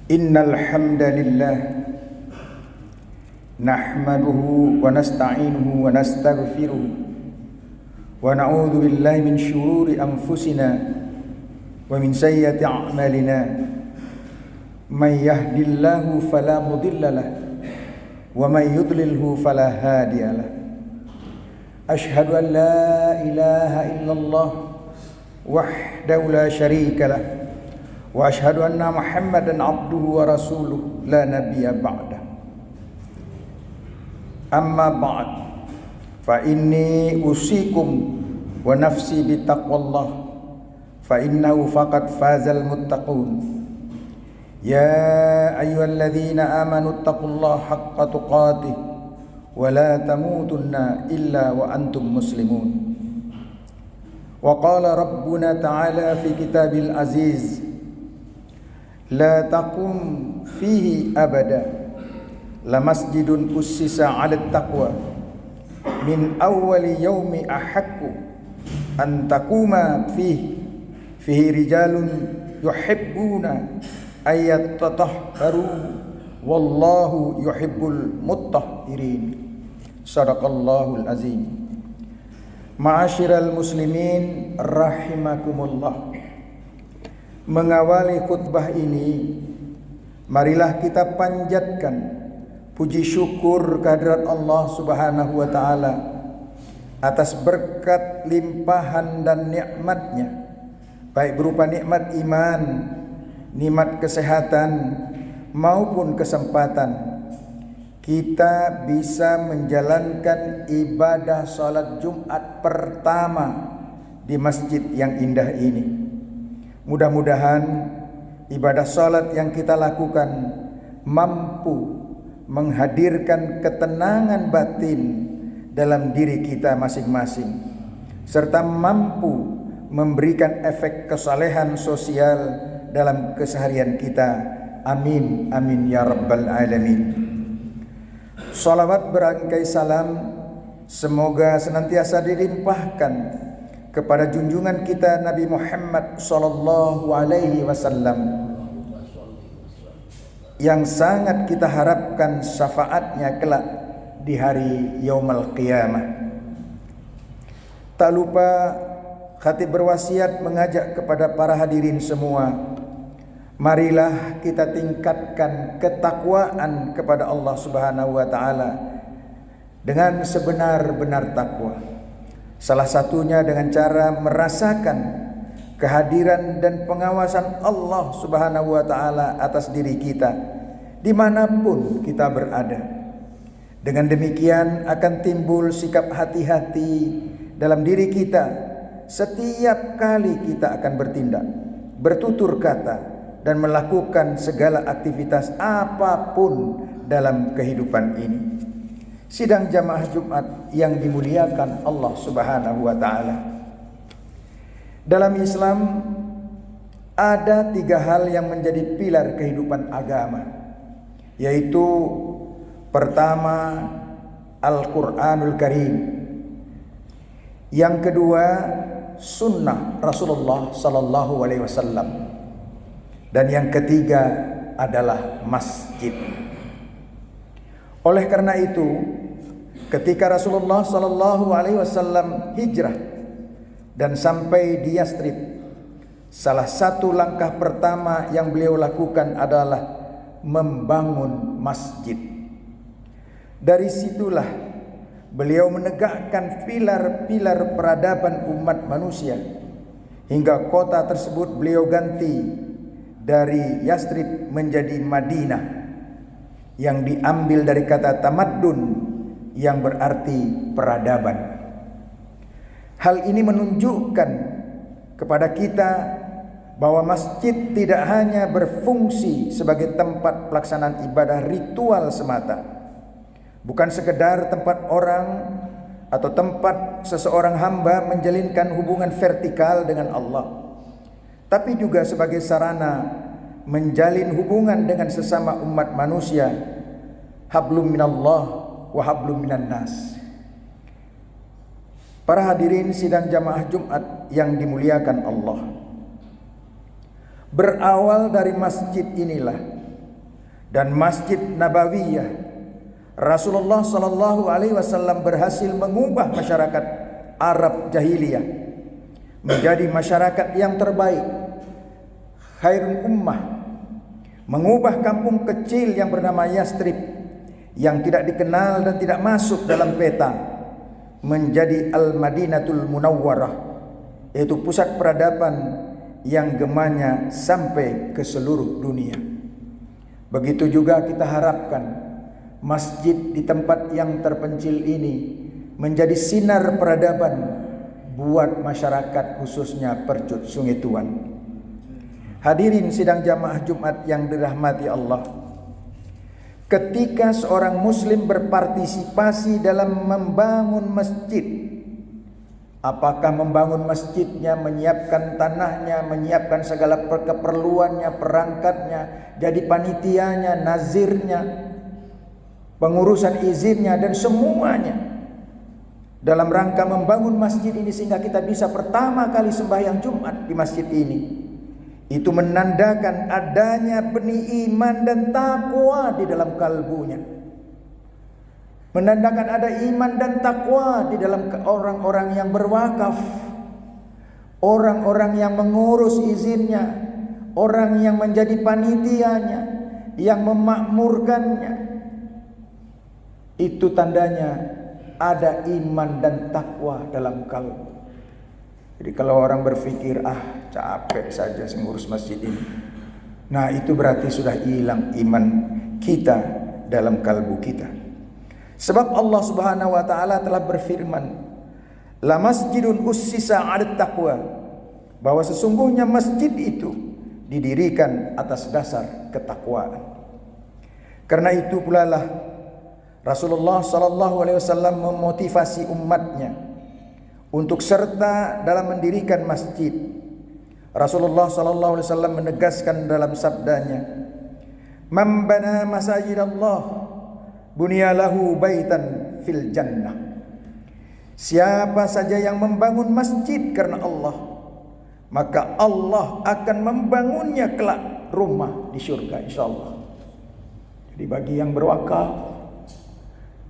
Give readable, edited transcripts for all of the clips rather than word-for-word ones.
Innal hamdalillah nahmaduhu wa nasta'inuhu wa nastaghfiruh wa na'udzu billahi min shururi anfusina wa min sayyiati a'malina. May yahdihillahu fala mudhillalah wa may yudlilhu fala hadiyalah. Ashhadu an la ilaha illallah wahdahu la syarikalah wa ashhadu anna Muhammadan abduhu wa rasuluh la nabiyya ba'da. Amma ba'd, fa inni usikum wa nafsi bitaqwallah, fa innahu faqad fazal muttaqun. Ya ayyuhalladzina amanu taqullaha haqqa tuqatih wa la tamutunna illa wa antum muslimun. Wa qala rabbuna ta'ala fi kitabil aziz, la taqum fihi abada la masjidun ussisa 'ala taqwa min awwali yaumi ahaqqu an taquma fihi rijalun yuhibbuna ayat tatahharu wallahu yuhibbul muttahhirin. Sadaqallahul azim. Ma'asyiral muslimin rahimakumullah. Mengawali khutbah ini, marilah kita panjatkan puji syukur kehadirat Allah Subhanahu wa taala atas berkat limpahan dan nikmatnya, baik berupa nikmat iman, nikmat kesehatan maupun kesempatan kita bisa menjalankan ibadah salat Jumat pertama di masjid yang indah ini. Mudah-mudahan ibadah salat yang kita lakukan mampu menghadirkan ketenangan batin dalam diri kita masing-masing, serta mampu memberikan efek kesalehan sosial dalam keseharian kita. Amin, amin ya rabbal alamin. Salawat berangkai salam semoga senantiasa dilimpahkan kepada junjungan kita Nabi Muhammad sallallahu alaihi wasallam yang sangat kita harapkan syafaatnya kelak di hari yaumul qiyamah. Tak lupa khatib berwasiat mengajak kepada para hadirin semua, marilah kita tingkatkan ketakwaan kepada Allah Subhanahu wa taala dengan sebenar-benar takwa. Salah satunya dengan cara merasakan kehadiran dan pengawasan Allah Subhanahu wa taala atas diri kita dimanapun kita berada. Dengan demikian akan timbul sikap hati-hati dalam diri kita setiap kali kita akan bertindak, bertutur kata, dan melakukan segala aktivitas apapun dalam kehidupan ini. Sidang jamaah Jumat yang dimuliakan Allah Subhanahu wa taala. Dalam Islam ada 3 hal yang menjadi pilar kehidupan agama, yaitu pertama Al-Qur'anul Karim, yang kedua sunnah Rasulullah sallallahu alaihi wasallam, dan yang ketiga adalah masjid. Oleh karena itu, ketika Rasulullah sallallahu alaihi wasallam hijrah dan sampai di Yastrib, salah satu langkah pertama yang beliau lakukan adalah membangun masjid. Dari situlah beliau menegakkan pilar-pilar peradaban umat manusia, hingga kota tersebut beliau ganti dari Yastrib menjadi Madinah, yang diambil dari kata tamaddun yang berarti peradaban. Hal ini menunjukkan kepada kita bahwa masjid tidak hanya berfungsi sebagai tempat pelaksanaan ibadah ritual semata, bukan sekedar tempat orang atau tempat seseorang hamba menjalinkan hubungan vertikal dengan Allah, tapi juga sebagai sarana menjalin hubungan dengan sesama umat manusia, hablum minallah wa hablum minan nas. Para hadirin sidang jamaah Jumat yang dimuliakan Allah, Berawal dari masjid inilah dan Masjid Nabawiyah, Rasulullah sallallahu alaihi wasallam berhasil mengubah masyarakat Arab jahiliyah menjadi masyarakat yang terbaik, khairul ummah, mengubah kampung kecil yang bernama Yastrib yang tidak dikenal dan tidak masuk dalam peta menjadi Al-Madinatul Munawwarah, yaitu pusat peradaban yang gemanya sampai ke seluruh dunia. Begitu juga kita harapkan masjid di tempat yang terpencil ini menjadi sinar peradaban buat masyarakat, khususnya Percut Sungai Tuan. Hadirin sidang jamaah Jumat yang dirahmati Allah, ketika seorang muslim berpartisipasi dalam membangun masjid, apakah membangun masjidnya, menyiapkan tanahnya, menyiapkan segala keperluannya, perangkatnya, jadi panitianya, nazirnya, pengurusan izinnya, dan semuanya dalam rangka membangun masjid ini sehingga kita bisa pertama kali sembahyang Jumat di masjid ini, itu menandakan adanya benih iman dan takwa di dalam kalbunya, menandakan ada iman dan takwa di dalam orang-orang yang berwakaf, orang-orang yang mengurus izinnya, orang yang menjadi panitianya, yang memakmurkannya. Itu tandanya ada iman dan takwa dalam kalbu. Jadi kalau orang berpikir, capek saja mengurus masjid ini, nah itu berarti sudah hilang iman kita dalam kalbu kita. Sebab Allah Subhanahu wa taala telah berfirman, la masjidun ussisa 'alat taqwa, bahwa sesungguhnya masjid itu didirikan atas dasar ketakwaan. Karena itu pula lah Rasulullah sallallahu alaihi wasallam memotivasi umatnya untuk serta dalam mendirikan masjid. Rasulullah sallallahu alaihi wasallam menegaskan dalam sabdanya, "Man bana masajidallah bunyalahu baitan fil jannah." Siapa saja yang membangun masjid karena Allah, maka Allah akan membangunnya kelak rumah di surga insyaallah. Jadi bagi yang berwakaf,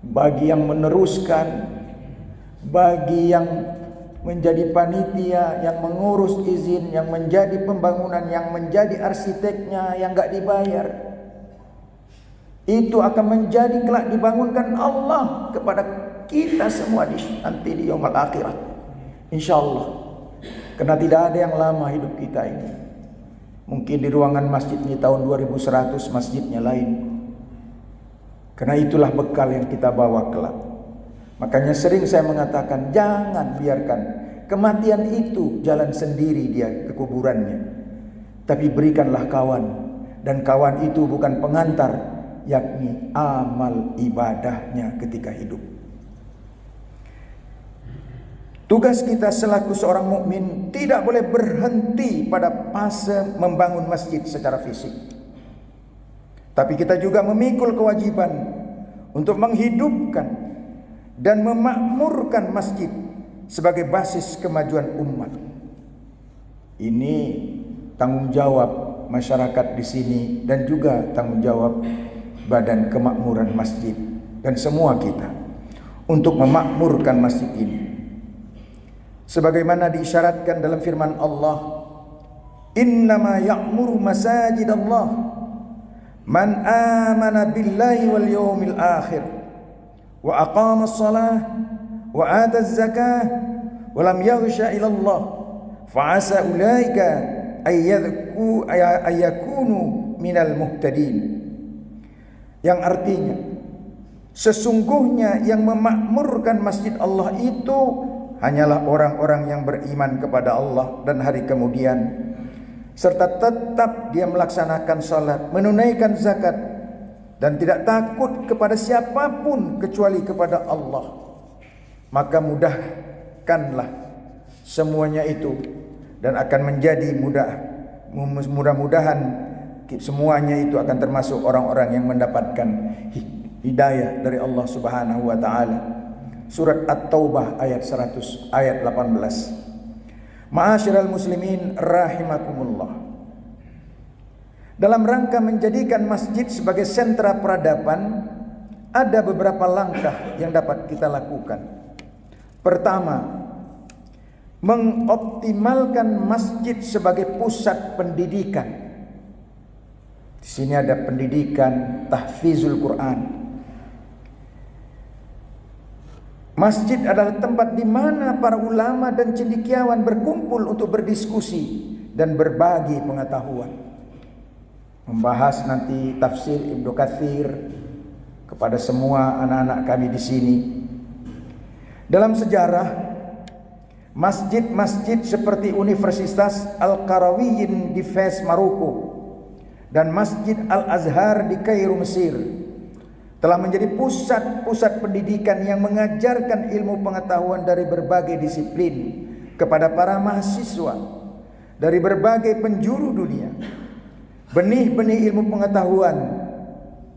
bagi yang meneruskan, bagi yang menjadi panitia, yang mengurus izin, yang menjadi pembangunan, yang menjadi arsiteknya, yang enggak dibayar, itu akan menjadi kelak dibangunkan Allah kepada kita semua nanti di yaumul akhirat insyaallah. Karena tidak ada yang lama hidup kita ini. Mungkin di ruangan masjid ini tahun 2100 masjidnya lain. Karena itulah bekal yang kita bawa kelak. Makanya sering saya mengatakan, jangan biarkan kematian itu jalan sendiri dia ke kuburannya, tapi berikanlah kawan, dan kawan itu bukan pengantar, yakni amal ibadahnya ketika hidup. Tugas kita selaku seorang mukmin tidak boleh berhenti pada fase membangun masjid secara fisik, tapi kita juga memikul kewajiban untuk menghidupkan dan memakmurkan masjid sebagai basis kemajuan umat. Ini tanggung jawab masyarakat di sini dan juga tanggung jawab Badan Kemakmuran Masjid dan semua kita untuk memakmurkan masjid ini. Sebagaimana diisyaratkan dalam firman Allah, "Innama ya'muru masajidallah man amana billahi wal yawmil akhir wa aqama as-salah wa ata az-zakah wa lam yaghsha ila Allah fa asa ulaika ayyakunu minal muhtadin." Yang artinya, sesungguhnya yang memakmurkan masjid Allah itu hanyalah orang-orang yang beriman kepada Allah dan hari kemudian, serta tetap dia melaksanakan salat, menunaikan zakat, dan tidak takut kepada siapapun kecuali kepada Allah. Maka mudahkanlah semuanya itu, dan akan menjadi mudah-mudahan semuanya itu akan termasuk orang-orang yang mendapatkan hidayah dari Allah Subhanahu wa taala. Surat At-Taubah ayat 100 ayat 18. Ma'asyiral muslimin rahimakumullah. Dalam rangka menjadikan masjid sebagai sentra peradaban, ada beberapa langkah yang dapat kita lakukan. Pertama, mengoptimalkan masjid sebagai pusat pendidikan. Di sini ada pendidikan tahfizul Quran. Masjid adalah tempat di mana para ulama dan cendekiawan berkumpul untuk berdiskusi dan berbagi pengetahuan. Membahas nanti tafsir Ibnu Katsir kepada semua anak-anak kami di sini. Dalam sejarah, masjid-masjid seperti Universitas Al-Qarawiyyin di Fez, Maroko, dan Masjid Al-Azhar di Kairo, Mesir, telah menjadi pusat-pusat pendidikan yang mengajarkan ilmu pengetahuan dari berbagai disiplin kepada para mahasiswa dari berbagai penjuru dunia. Benih-benih ilmu pengetahuan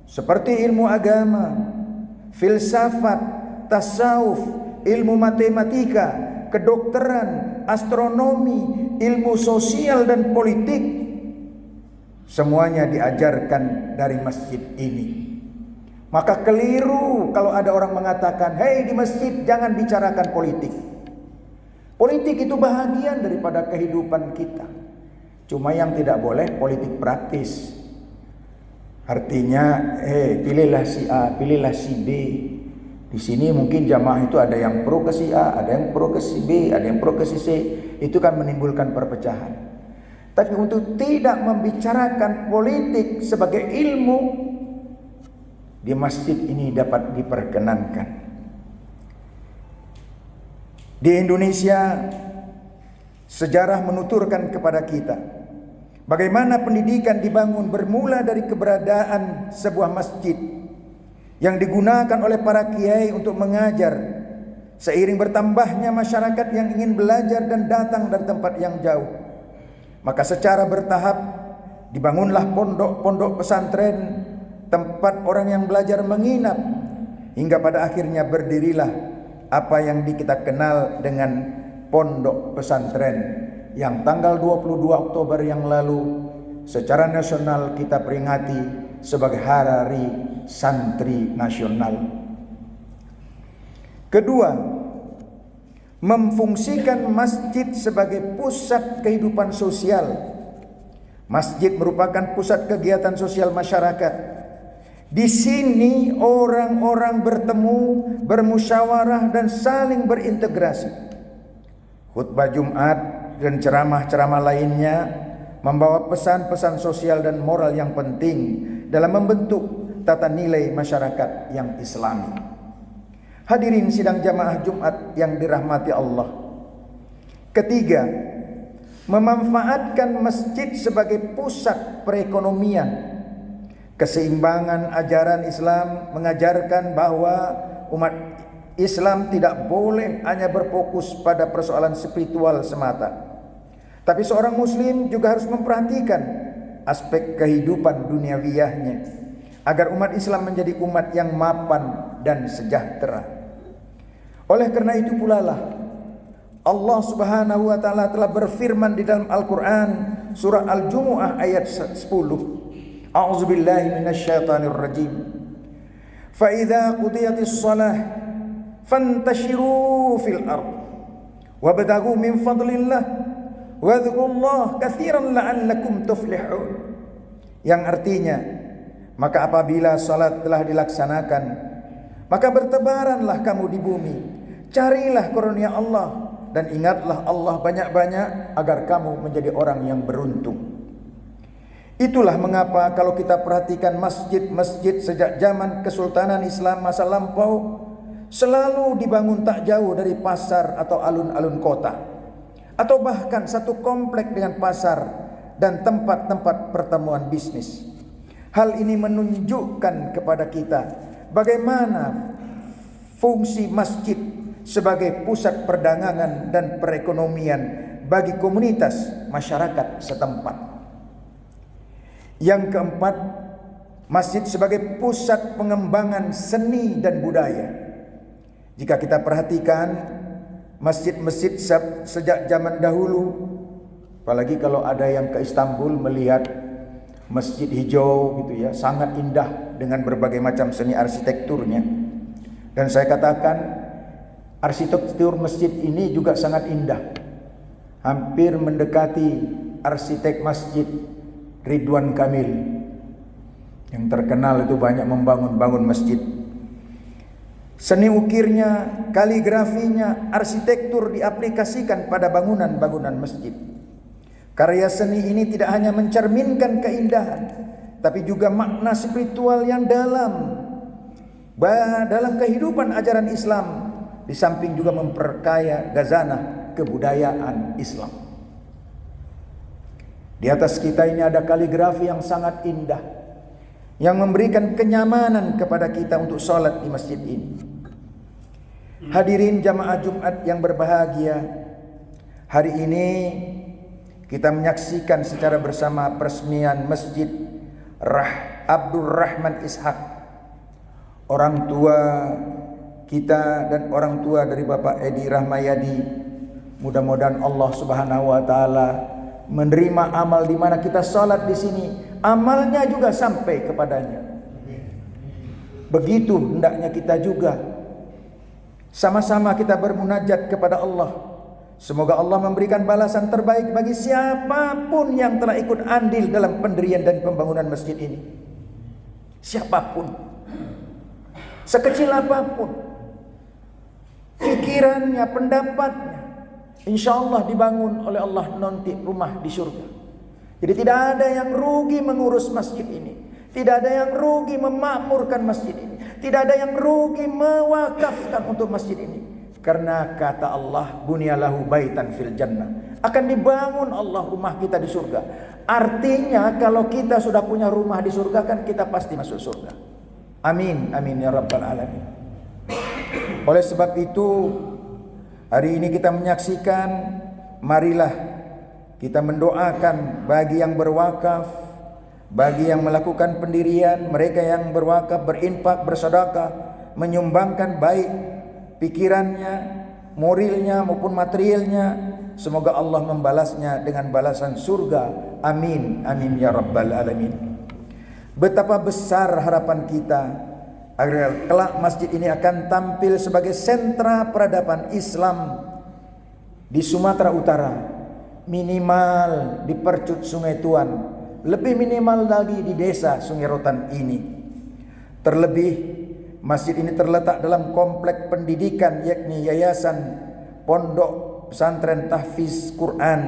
seperti ilmu agama, filsafat, tasawuf, ilmu matematika, kedokteran, astronomi, ilmu sosial dan politik, semuanya diajarkan dari masjid ini. Maka keliru kalau ada orang mengatakan, "Hei, di masjid jangan bicarakan politik." Politik itu bahagian daripada kehidupan kita. Cuma yang tidak boleh politik praktis. Artinya, pilihlah si A, pilihlah si B. Di sini mungkin jamaah itu ada yang pro ke si A, ada yang pro ke si B, ada yang pro ke si C. Itu kan menimbulkan perpecahan. Tapi untuk tidak membicarakan politik sebagai ilmu, di masjid ini dapat diperkenankan. Di Indonesia, sejarah menuturkan kepada kita bagaimana pendidikan dibangun bermula dari keberadaan sebuah masjid yang digunakan oleh para kiai untuk mengajar. Seiring bertambahnya masyarakat yang ingin belajar dan datang dari tempat yang jauh, maka secara bertahap dibangunlah pondok-pondok pesantren, tempat orang yang belajar menginap, hingga pada akhirnya berdirilah apa yang kita kenal dengan pondok pesantren yang tanggal 22 Oktober yang lalu secara nasional kita peringati sebagai Hari Santri Nasional. Kedua, memfungsikan masjid sebagai pusat kehidupan sosial. Masjid merupakan pusat kegiatan sosial masyarakat. Di sini orang-orang bertemu, bermusyawarah dan saling berintegrasi. Khutbah Jumat dan ceramah-ceramah lainnya membawa pesan-pesan sosial dan moral yang penting dalam membentuk tata nilai masyarakat yang Islami. Hadirin sidang jamaah Jumat yang dirahmati Allah. Ketiga, memanfaatkan masjid sebagai pusat perekonomian. Keseimbangan ajaran Islam mengajarkan bahwa umat Islam tidak boleh hanya berfokus pada persoalan spiritual semata, tapi seorang muslim juga harus memperhatikan aspek kehidupan duniawiyahnya agar umat Islam menjadi umat yang mapan dan sejahtera. Oleh karena itu pula lah Allah Subhanahu wa taala telah berfirman di dalam Al-Qur'an surah Al-Jumu'ah ayat 10. A'udzubillahi minasyaitonir rajim. Fa idza qudiyatis shalah fantashiru fil ard wabtaghu min fadlillah wadhkurullaha katsiran la'allakum tuflihun. Yang artinya, maka apabila salat telah dilaksanakan, maka bertebaranlah kamu di bumi, carilah karunia Allah dan ingatlah Allah banyak-banyak agar kamu menjadi orang yang beruntung. Itulah mengapa kalau kita perhatikan masjid-masjid sejak zaman Kesultanan Islam masa lampau selalu dibangun tak jauh dari pasar atau alun-alun kota, atau bahkan satu komplek dengan pasar dan tempat-tempat pertemuan bisnis. Hal ini menunjukkan kepada kita bagaimana fungsi masjid sebagai pusat perdagangan dan perekonomian bagi komunitas masyarakat setempat. Yang keempat, masjid sebagai pusat pengembangan seni dan budaya. Jika kita perhatikan masjid-masjid sejak zaman dahulu, apalagi kalau ada yang ke Istanbul melihat masjid hijau gitu ya, sangat indah dengan berbagai macam seni arsitekturnya. Dan saya katakan arsitektur masjid ini juga sangat indah, hampir mendekati arsitek masjid Ridwan Kamil yang terkenal itu banyak membangun masjid. Seni ukirnya, kaligrafinya, arsitektur diaplikasikan pada bangunan-bangunan masjid. Karya seni ini tidak hanya mencerminkan keindahan, tapi juga makna spiritual yang dalam kehidupan ajaran Islam, di samping juga memperkaya khazanah kebudayaan Islam. Di atas kita ini ada kaligrafi yang sangat indah, yang memberikan kenyamanan kepada kita untuk sholat di masjid ini. Hadirin jamaah Jumat yang berbahagia, hari ini kita menyaksikan secara bersama peresmian Masjid Abdul Rahman Ishaq, orang tua kita dan orang tua dari Bapak Edi Rahmayadi. Mudah-mudahan Allah Subhanahu wa taala menerima amal di mana kita salat di sini, amalnya juga sampai kepadanya. Begitu hendaknya kita juga sama-sama kita bermunajat kepada Allah. Semoga Allah memberikan balasan terbaik bagi siapapun yang telah ikut andil dalam pendirian dan pembangunan masjid ini. Siapapun, sekecil apapun pikirannya, pendapatnya, insya Allah dibangun oleh Allah nanti rumah di surga. Jadi tidak ada yang rugi mengurus masjid ini, tidak ada yang rugi memakmurkan masjid ini, tidak ada yang rugi mewakafkan untuk masjid ini. Karena kata Allah, bunyalahu baitan fil jannah, akan dibangun Allah rumah kita di surga. Artinya kalau kita sudah punya rumah di surga, kan kita pasti masuk surga. Amin, amin ya rabbal alamin. Oleh sebab itu, hari ini kita menyaksikan, marilah kita mendoakan bagi yang berwakaf, bagi yang melakukan pendirian, mereka yang berwakaf, berinfak, bersedekah, menyumbangkan baik pikirannya, moralnya maupun materialnya. Semoga Allah membalasnya dengan balasan surga. Amin, amin ya rabbal alamin. Betapa besar harapan kita agar kelak masjid ini akan tampil sebagai sentra peradaban Islam di Sumatera Utara, minimal di Percut Sungai Tuan, lebih minimal lagi di desa Sungai Rotan ini. Terlebih masjid ini terletak dalam komplek pendidikan, yakni Yayasan Pondok Pesantren Tahfiz Quran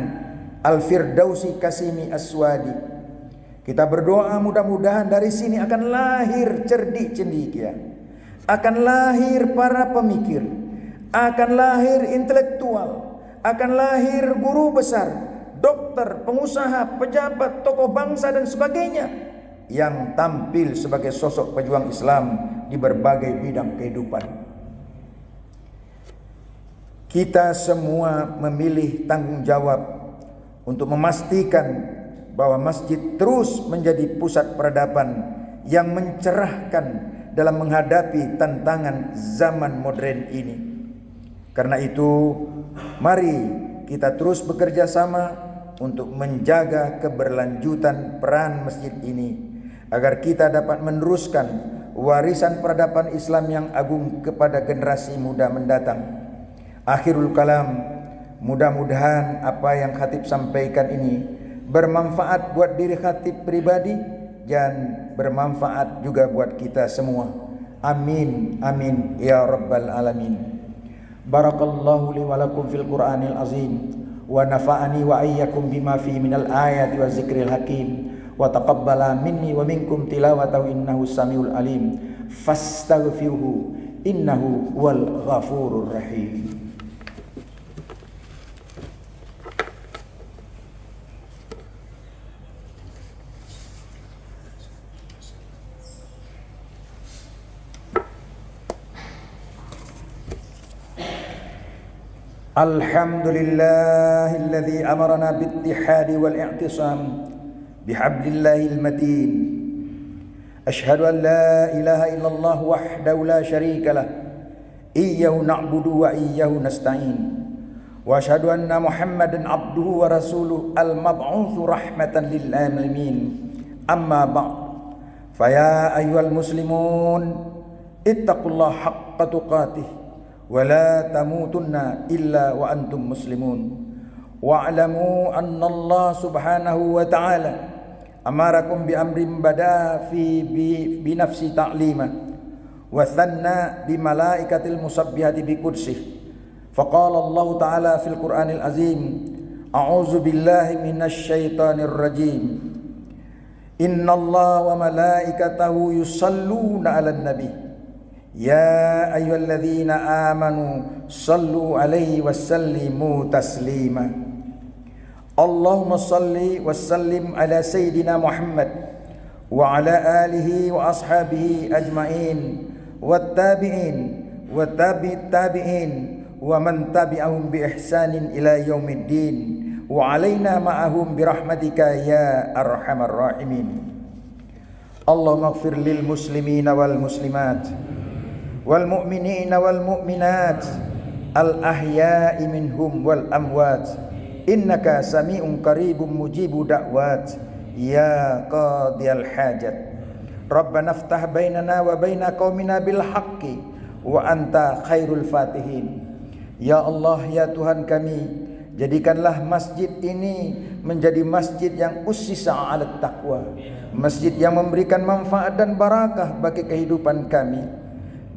Al-Firdausi Kasimi Aswadi. Kita berdoa mudah-mudahan dari sini akan lahir cerdik cendekia, akan lahir para pemikir, akan lahir intelektual, akan lahir guru besar, dokter, pengusaha, pejabat, tokoh bangsa dan sebagainya, yang tampil sebagai sosok pejuang Islam di berbagai bidang kehidupan. Kita semua memilih tanggung jawab untuk memastikan bahwa masjid terus menjadi pusat peradaban yang mencerahkan dalam menghadapi tantangan zaman modern ini. Karena itu, mari kita terus bekerja sama untuk menjaga keberlanjutan peran masjid ini, agar kita dapat meneruskan warisan peradaban Islam yang agung kepada generasi muda mendatang. Akhirul kalam, mudah-mudahan apa yang khatib sampaikan ini bermanfaat buat diri khatib pribadi dan bermanfaat juga buat kita semua. Amin, amin ya rabbal alamin. Barakallahu li wa lakum fil Qur'anil azim, wa nafa'ani wa ayyakum bima fi minal ayati wa zikril hakim, wa taqabbala minni wa minkum tilawatahu innahu samiul alim. Fastaghfiruhu innahu wal ghafurur rahim. Alhamdulillahilladzi amarna bittihadi wal i'tisam bihablillahil matin. Ashhadu an la ilaha illallah wahdahu la syarika lah, iyyahu na'budu wa iyyahu nasta'in. Wa ashhadu anna Muhammadan abduhu wa rasuluhu al-mab'utsu rahmatan lil alamin. Amma ba'd. Faya ayyuhal muslimun ittaqullaha haqqa tuqatih wa la tamutunna illa wa antum muslimun. Wa'lamu anna Allah subhanahu wa ta'ala amarakum bi amrin bada fi bi nafsi ta'lima wa thanna bi malaikatil musabbihati bi qudsih. Faqala Allah ta'ala fil Qur'anil azim, a'udzu billahi minasy syaithanir rajim. Innallaha wa malaikatahu yusalluna 'alan nabi. Ya ayyuhalladzina amanu sallu 'alaihi wasallimu taslima. Allahumma salli wa sallim ala sayyidina Muhammad wa ala alihi wa ashabihi ajma'in wat tabi'in wa tabi'it tabi'in wa man tabi'ahum bi ihsanin ila yaumiddin wa alaina ma'ahum bi rahmatika ya arhamar rahimin. Allahumma ighfir lil muslimina wal muslimat wal mu'minina wal mu'minat al ahya'i minhum wal amwat innaka sami'un qaribun mujibu da'wat ya qadiyal hajat. Rabbana iftah bainana wa baina qaumina bil haqqi wa anta khairul fatihin. Ya Allah, ya Tuhan kami, jadikanlah masjid ini menjadi masjid yang ussisa 'alat taqwa, masjid yang memberikan manfaat dan barakah bagi kehidupan kami.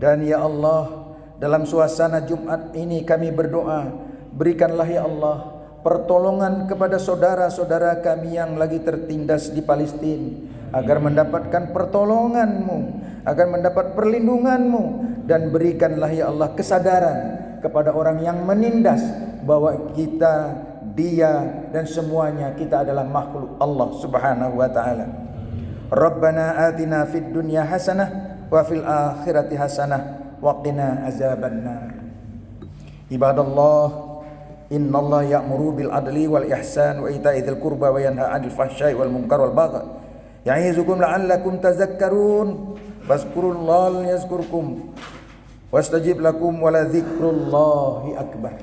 Dan ya Allah, dalam suasana Jumat ini kami berdoa, berikanlah ya Allah pertolongan kepada saudara-saudara kami yang lagi tertindas di Palestina, agar mendapatkan pertolongan-Mu, agar mendapat perlindungan-Mu, dan berikanlah ya Allah kesadaran kepada orang yang menindas bahwa kita, dia dan semuanya kita adalah makhluk Allah Subhanahu wa taala. Rabbana atina fid dunya hasanah wa fil akhirati hasanah wa qina azabannar. Ibadallah, innallaha ya'muru bil adli wal ihsan wa ita'i dzil qurba wa yanha 'anil fahsya'i wal munkar wal baghi ya'izukum la'allakum tadhakkarun. Fazkurullaha yazkurkum wastajib lakum wa la dzikrullahi akbar.